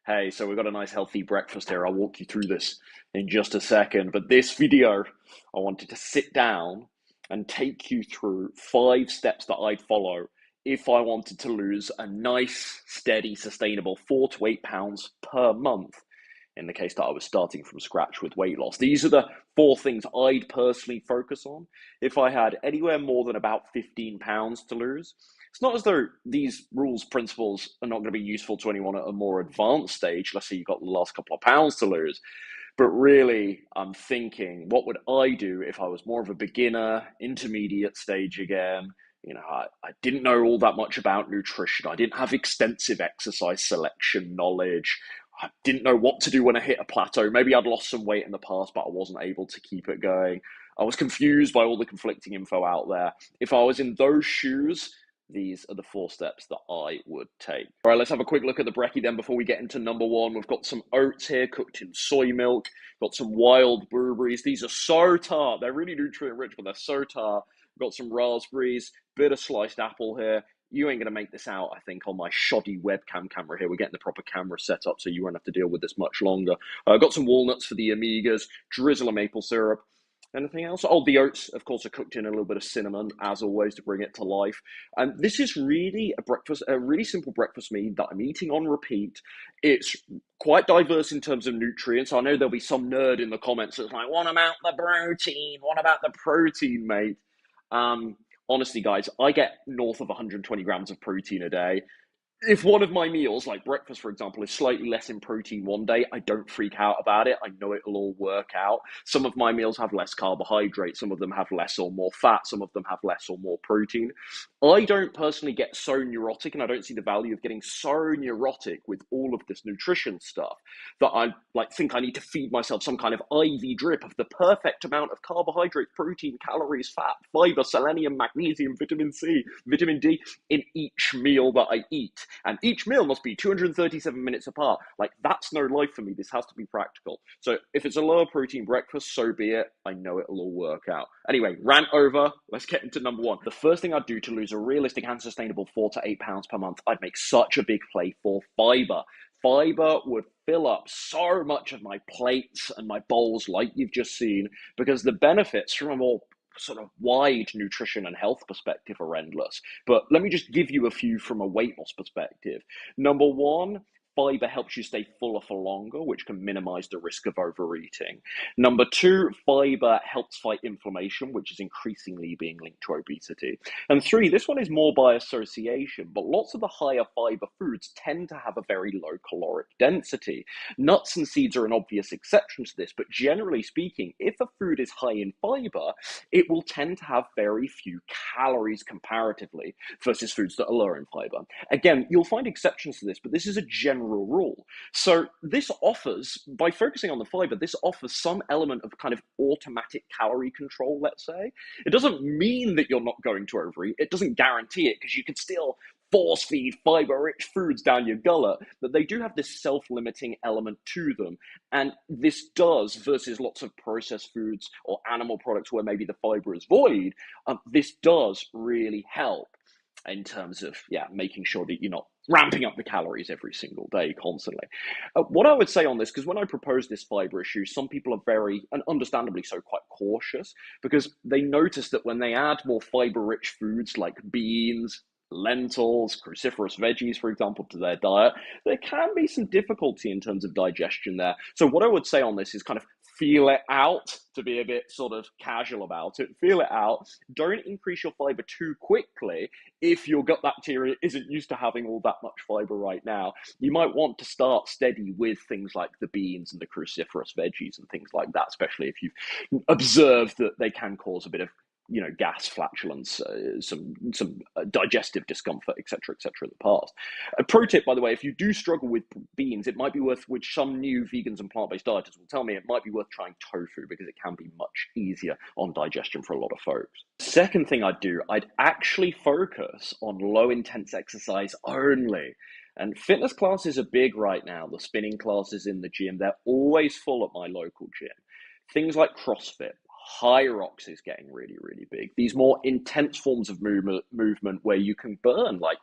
Hey, so we've got a nice healthy breakfast here. I'll walk you through this in just a second. But this video, I wanted to sit down and take you through 5 steps that I'd follow if I wanted to lose a nice, steady, sustainable 4 to 8 pounds per month in the case that I was starting from scratch with weight loss. These are the 4 things I'd personally focus on if I had anywhere more than about 15 pounds to lose. It's not as though these rules, principles are not going to be useful to anyone at a more advanced stage. Let's say you've got the last couple of pounds to lose. But really, I'm thinking, what would I do if I was more of a beginner, intermediate stage again? I didn't know all that much about nutrition. I didn't have extensive exercise selection knowledge. I didn't know what to do when I hit a plateau. Maybe I'd lost some weight in the past, but I wasn't able to keep it going. I was confused by all the conflicting info out there. If I was in those shoes, these are the 4 steps that I would take. All right, let's have a quick look at the brekkie then before we get into number one. We've got some oats here cooked in soy milk. Got some wild blueberries. These are so tart. They're really nutrient rich, but they're so tart. We've got some raspberries, bit of sliced apple here. You ain't going to make this out, I think, on my shoddy webcam camera here. We're getting the proper camera set up, so you won't have to deal with this much longer. I've got some walnuts for the amigas, drizzle of maple syrup. Anything else? Oh, the oats, of course, are cooked in a little bit of cinnamon, as always, to bring it to life. And this is really a really simple breakfast meal that I'm eating on repeat. It's quite diverse in terms of nutrients. I know there'll be some nerd in the comments that's like, what about the protein? What about the protein, mate? Honestly, guys, I get north of 120 grams of protein a day. If one of my meals, like breakfast, for example, is slightly less in protein one day, I don't freak out about it. I know it'll all work out. Some of my meals have less carbohydrates. Some of them have less or more fat. Some of them have less or more protein. I don't personally get so neurotic, and I don't see the value of getting so neurotic with all of this nutrition stuff that I think I need to feed myself some kind of IV drip of the perfect amount of carbohydrates, protein, calories, fat, fiber, selenium, magnesium, vitamin C, vitamin D in each meal that I eat. And each meal must be 237 minutes apart. That's no life for me. This has to be practical. So if it's a lower protein breakfast, so be it. I know it'll all work out. Anyway, rant over. Let's get into number one. The first thing I'd do to lose a realistic and sustainable 4 to 8 pounds per month, I'd make such a big play for fiber. Fiber would fill up so much of my plates and my bowls, like you've just seen, because the benefits from a more sort of wide nutrition and health perspective are endless. But let me just give you a few from a weight loss perspective. Number one, fiber helps you stay fuller for longer, which can minimize the risk of overeating. Number two, fiber helps fight inflammation, which is increasingly being linked to obesity. And three, this one is more by association, but lots of the higher fiber foods tend to have a very low caloric density. Nuts and seeds are an obvious exception to this, but generally speaking, if a food is high in fiber, it will tend to have very few calories comparatively versus foods that are lower in fiber. Again, you'll find exceptions to this, but this is a general rule. So this offers, by focusing on the fiber, this offers some element of kind of automatic calorie control, let's say. It doesn't mean that you're not going to overeat. It doesn't guarantee it, because you can still force feed fiber-rich foods down your gullet, but they do have this self-limiting element to them. And this does, versus lots of processed foods or animal products where maybe the fiber is void, this does really help in terms of, making sure that you're not ramping up the calories every single day constantly. What I would say on this, because when I proposed this fiber issue, some people are very, and understandably so, quite cautious, because they notice that when they add more fiber-rich foods like beans, lentils, cruciferous veggies, for example, to their diet, there can be some difficulty in terms of digestion there. So what I would say on this is kind of feel it out, to be a bit sort of casual about it. Feel it out. Don't increase your fiber too quickly if your gut bacteria isn't used to having all that much fiber right now. You might want to start steady with things like the beans and the cruciferous veggies and things like that, especially if you've observed that they can cause a bit of gas, flatulence, some digestive discomfort, etc., etc. in the past. A pro tip, by the way, if you do struggle with beans, it might be worth, which some new vegans and plant-based dieters will tell me, it might be worth trying tofu, because it can be much easier on digestion for a lot of folks. Second thing I'd do, I'd actually focus on low-intense exercise only. And fitness classes are big right now. The spinning classes in the gym, they're always full at my local gym. Things like CrossFit, high rocks is getting really, really big. These more intense forms of movement where you can burn like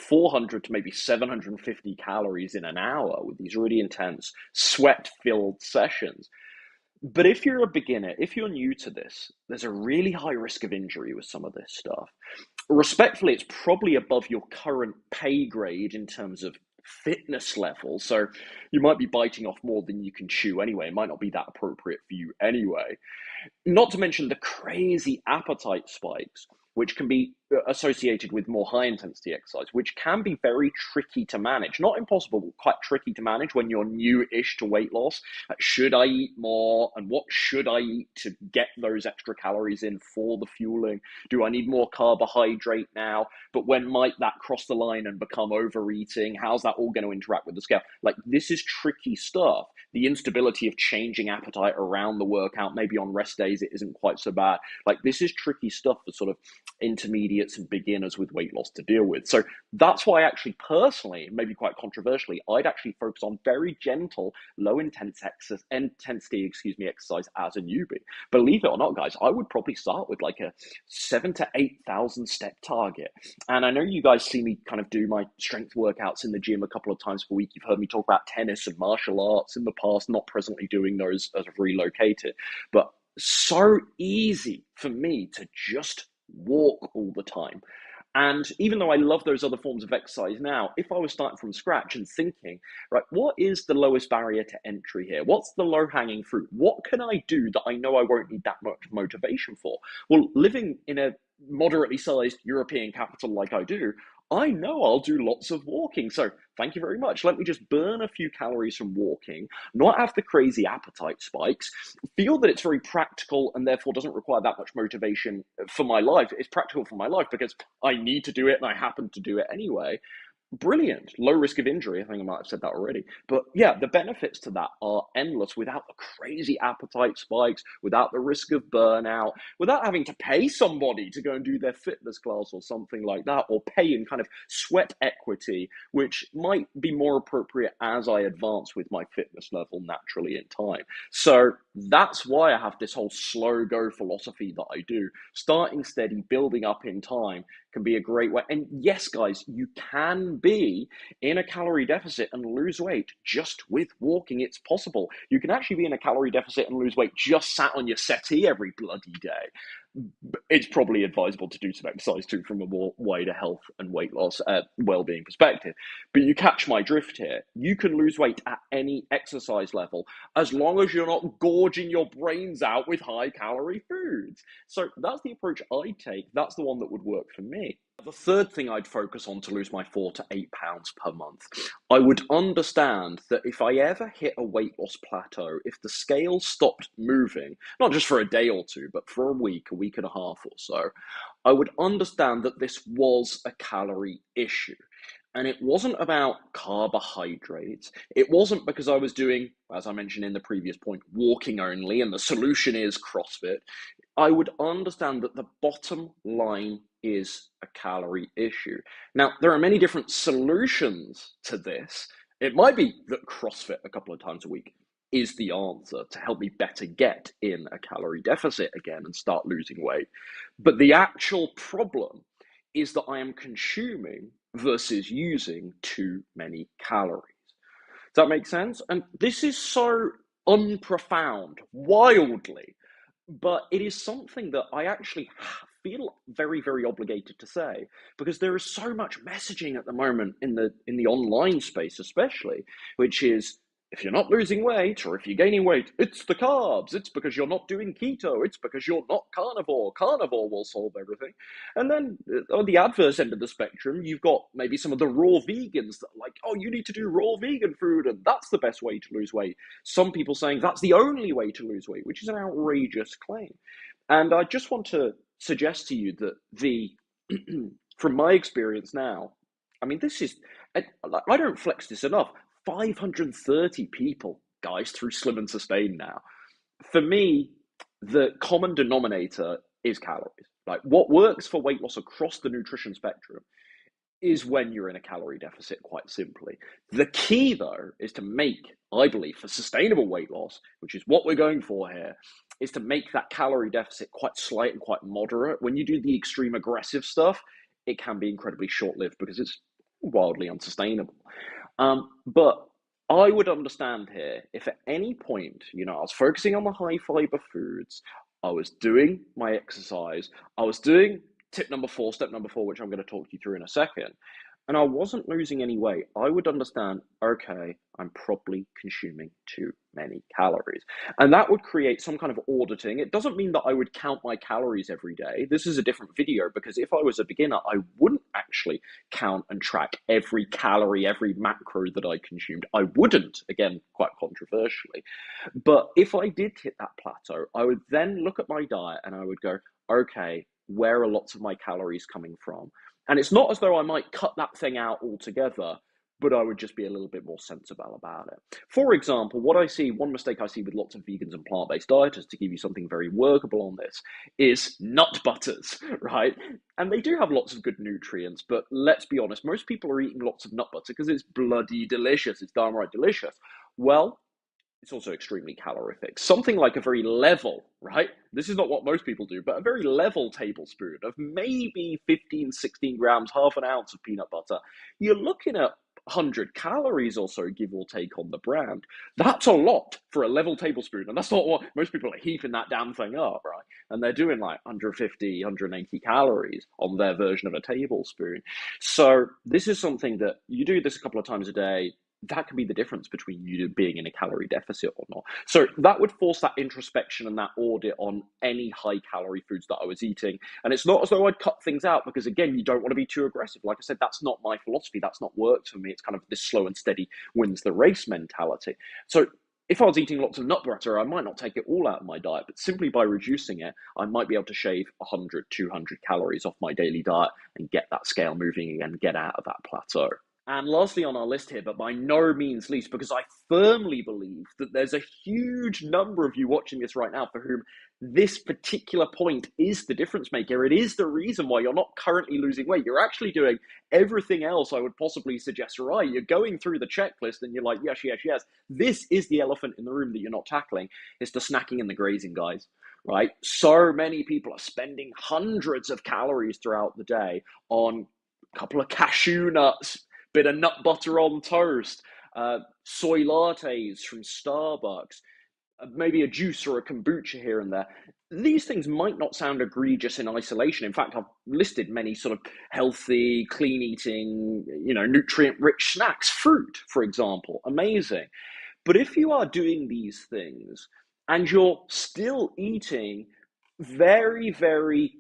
400 to maybe 750 calories in an hour with these really intense sweat-filled sessions. But if you're a beginner, if you're new to this, there's a really high risk of injury with some of this stuff. Respectfully, it's probably above your current pay grade in terms of fitness level. So you might be biting off more than you can chew anyway. It might not be that appropriate for you anyway. Not to mention the crazy appetite spikes, which can be associated with more high intensity exercise, which can be very tricky to manage. Not impossible, but quite tricky to manage when you're new-ish to weight loss. Should I eat more? And what should I eat to get those extra calories in for the fueling? Do I need more carbohydrate now? But when might that cross the line and become overeating? How's that all going to interact with the scale? Like, this is tricky stuff. The instability of changing appetite around the workout, maybe on rest days it isn't quite so bad. Like, this is tricky stuff for sort of intermediates and beginners with weight loss to deal with. So that's why actually personally, maybe quite controversially, I'd actually focus on very gentle, low intensity exercise as a newbie. Believe it or not, guys, I would probably start with like a 7,000 to 8,000 step target. And I know you guys see me kind of do my strength workouts in the gym a couple of times per week. You've heard me talk about tennis and martial arts in the past, not presently doing those as I've relocated. But so easy for me to just walk all the time. And even though I love those other forms of exercise now, if I was starting from scratch and thinking, right, what is the lowest barrier to entry here? What's the low-hanging fruit? What can I do that I know I won't need that much motivation for? Well, living in a moderately sized European capital like I do, I know I'll do lots of walking. So thank you very much. Let me just burn a few calories from walking, not have the crazy appetite spikes, feel that it's very practical and therefore doesn't require that much motivation for my life. It's practical for my life because I need to do it and I happen to do it anyway. Brilliant. Low risk of injury. I think I might have said that already. But yeah, the benefits to that are endless without the crazy appetite spikes, without the risk of burnout, without having to pay somebody to go and do their fitness class or something like that, or pay in kind of sweat equity, which might be more appropriate as I advance with my fitness level naturally in time. So that's why I have this whole slow go philosophy that I do. Starting steady, building up in time can be a great way. And yes, guys, you can be in a calorie deficit and lose weight just with walking. It's possible. You can actually be in a calorie deficit and lose weight just sat on your settee every bloody day. It's probably advisable to do some exercise too from a more wider health and weight loss, well-being perspective. But you catch my drift here. You can lose weight at any exercise level as long as you're not gorging your brains out with high-calorie foods. So that's the approach I take. That's the one that would work for me. The third thing I'd focus on to lose my 4 to 8 pounds per month, I would understand that if I ever hit a weight loss plateau, if the scale stopped moving, not just for a day or two, but for a week and a half or so, I would understand that this was a calorie issue. And it wasn't about carbohydrates. It wasn't because I was doing, as I mentioned in the previous point, walking only, and the solution is CrossFit. I would understand that the bottom line is a calorie issue. Now, there are many different solutions to this. It might be that CrossFit a couple of times a week is the answer to help me better get in a calorie deficit again and start losing weight. But the actual problem is that I am consuming versus using too many calories. Does that make sense? And this is so unprofound, wildly, but it is something that I actually feel very, very obligated to say because there is so much messaging at the moment in the online space, especially, which is if you're not losing weight or if you're gaining weight, it's the carbs. It's because you're not doing keto. It's because you're not carnivore. Carnivore will solve everything. And then on the adverse end of the spectrum, you've got maybe some of the raw vegans that are like, oh, you need to do raw vegan food and that's the best way to lose weight. Some people saying that's the only way to lose weight, which is an outrageous claim. And I just want to suggest to you that from my experience now, I mean, this is, I don't flex this enough. 530 people, guys, through Slim and Sustain now. For me, the common denominator is calories. Like what works for weight loss across the nutrition spectrum is when you're in a calorie deficit, quite simply. The key, though, is to make, I believe, for sustainable weight loss, which is what we're going for here, is to make that calorie deficit quite slight and quite moderate. When you do the extreme aggressive stuff, it can be incredibly short-lived because it's wildly unsustainable. But I would understand here if at any point, I was focusing on the high fiber foods, I was doing my exercise, I was doing step number four, which I'm going to talk you through in a second, and I wasn't losing any weight, I would understand, okay, I'm probably consuming too many calories. And that would create some kind of auditing. It doesn't mean that I would count my calories every day. This is a different video because if I was a beginner, I wouldn't actually count and track every calorie, every macro that I consumed. I wouldn't, again, quite controversially. But if I did hit that plateau, I would then look at my diet and I would go, okay, where are lots of my calories coming from? And it's not as though I might cut that thing out altogether, but I would just be a little bit more sensible about it. For example, one mistake I see with lots of vegans and plant-based dieters, to give you something very workable on this, is nut butters, right? And they do have lots of good nutrients, but let's be honest, most people are eating lots of nut butter because it's bloody delicious, it's downright delicious. Well, it's also extremely calorific. Something like a very level, right? This is not what most people do, but a very level tablespoon of maybe 15, 16 grams, half an ounce of peanut butter. You're looking at 100 calories or so, give or take on the brand. That's a lot for a level tablespoon. And that's not what most people are heaping that damn thing up, right? And they're doing like 150, 180 calories on their version of a tablespoon. So this is something that you do this a couple of times a day. That could be the difference between you being in a calorie deficit or not. So that would force that introspection and that audit on any high calorie foods that I was eating. And it's not as though I'd cut things out because, again, you don't want to be too aggressive. Like I said, that's not my philosophy. That's not worked for me. It's kind of this slow and steady wins the race mentality. So if I was eating lots of nut butter, I might not take it all out of my diet, but simply by reducing it, I might be able to shave 100, 200 calories off my daily diet and get that scale moving again, get out of that plateau. And lastly on our list here, but by no means least, because I firmly believe that there's a huge number of you watching this right now for whom this particular point is the difference maker. It is the reason why you're not currently losing weight. You're actually doing everything else I would possibly suggest right. You're going through the checklist and you're like, yes, yes, yes. This is the elephant in the room that you're not tackling. It's the snacking and the grazing, guys. Right? So many people are spending hundreds of calories throughout the day on a couple of cashew nuts, bit of nut butter on toast, soy lattes from Starbucks, maybe a juice or a kombucha here and there. These things might not sound egregious in isolation. In fact, I've listed many sort of healthy, clean eating, nutrient rich snacks, fruit, for example, amazing. But if you are doing these things and you're still eating very, very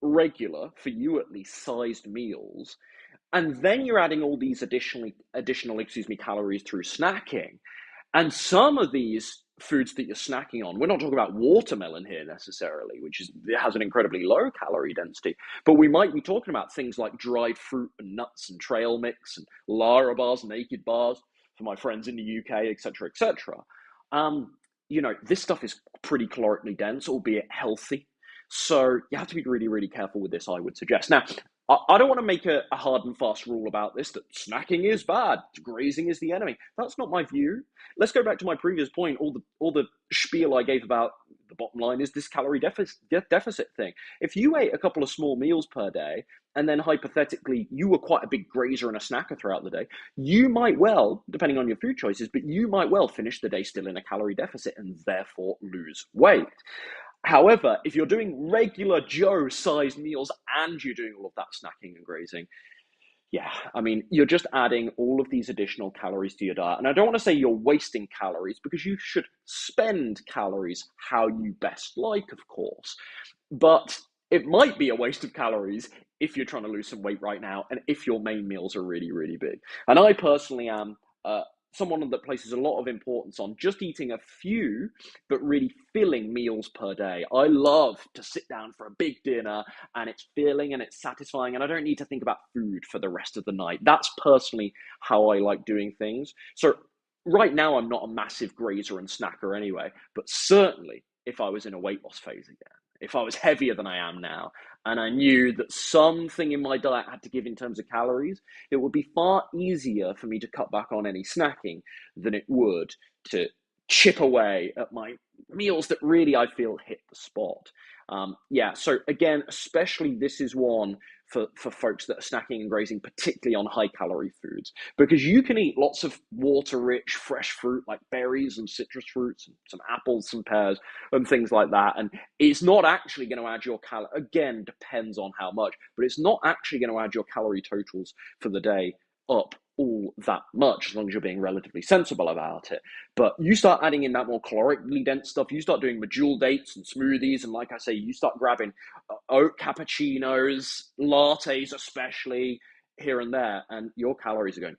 regular, for you at least, sized meals, and then you're adding all these additional calories through snacking. And some of these foods that you're snacking on, we're not talking about watermelon here necessarily, it has an incredibly low calorie density, but we might be talking about things like dried fruit and nuts and trail mix and Lara bars, naked bars for my friends in the UK, etc., etc. This stuff is pretty calorically dense, albeit healthy. So you have to be really, really careful with this, I would suggest. Now, I don't want to make a hard and fast rule about this, that snacking is bad, grazing is the enemy. That's not my view. Let's go back to my previous point. All the spiel I gave about the bottom line is this calorie deficit thing. If you ate a couple of small meals per day, and then hypothetically you were quite a big grazer and a snacker throughout the day, you might well, depending on your food choices, but you might well finish the day still in a calorie deficit and therefore lose weight. However, if you're doing regular Joe-sized meals and you're doing all of that snacking and grazing, yeah, I mean, you're just adding all of these additional calories to your diet. And I don't want to say you're wasting calories because you should spend calories how you best like, of course. But it might be a waste of calories if you're trying to lose some weight right now and if your main meals are really, really big. And I personally am someone that places a lot of importance on just eating a few, but really filling meals per day. I love to sit down for a big dinner and it's filling and it's satisfying and I don't need to think about food for the rest of the night. That's personally how I like doing things. So right now I'm not a massive grazer and snacker anyway, but certainly if I was in a weight loss phase again, if I was heavier than I am now, and I knew that something in my diet had to give in terms of calories, it would be far easier for me to cut back on any snacking than it would to chip away at my meals that really I feel hit the spot. So again, especially this is one for folks that are snacking and grazing, particularly on high calorie foods, because you can eat lots of water rich fresh fruit like berries and citrus fruits and some apples, some pears and things like that, and it's not actually going to add your again, depends on how much, but it's not actually going to add your calorie totals for the day up all that much, as long as you're being relatively sensible about it. But you start adding in that more calorically dense stuff, you start doing medjool dates and smoothies, and like I say, you start grabbing oat cappuccinos, lattes especially, here and there, and your calories are going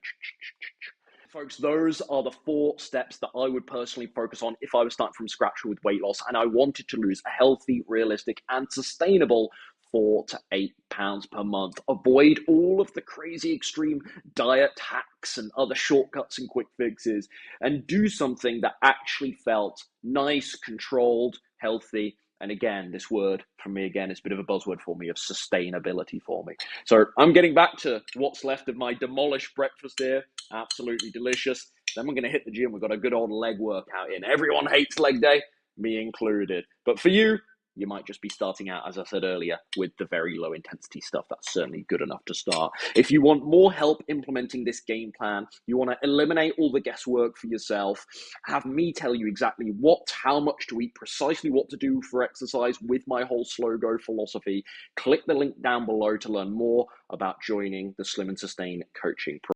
folks. Those are the 4 steps that I would personally focus on if I was starting from scratch with weight loss and I wanted to lose a healthy, realistic, and sustainable 4 to 8 pounds per month. Avoid all of the crazy extreme diet hacks and other shortcuts and quick fixes, and do something that actually felt nice, controlled, healthy. And again, this word for me, again, is a bit of a buzzword for me, of sustainability for me. So I'm getting back to what's left of my demolished breakfast here. Absolutely delicious. Then we're going to hit the gym. We've got a good old leg workout in. Everyone hates leg day, me included. But for you, you might just be starting out, as I said earlier, with the very low intensity stuff. That's certainly good enough to start. If you want more help implementing this game plan, you want to eliminate all the guesswork for yourself, have me tell you exactly what, how much to eat, precisely what to do for exercise with my whole slow go philosophy, click the link down below to learn more about joining the Slim and Sustain coaching program.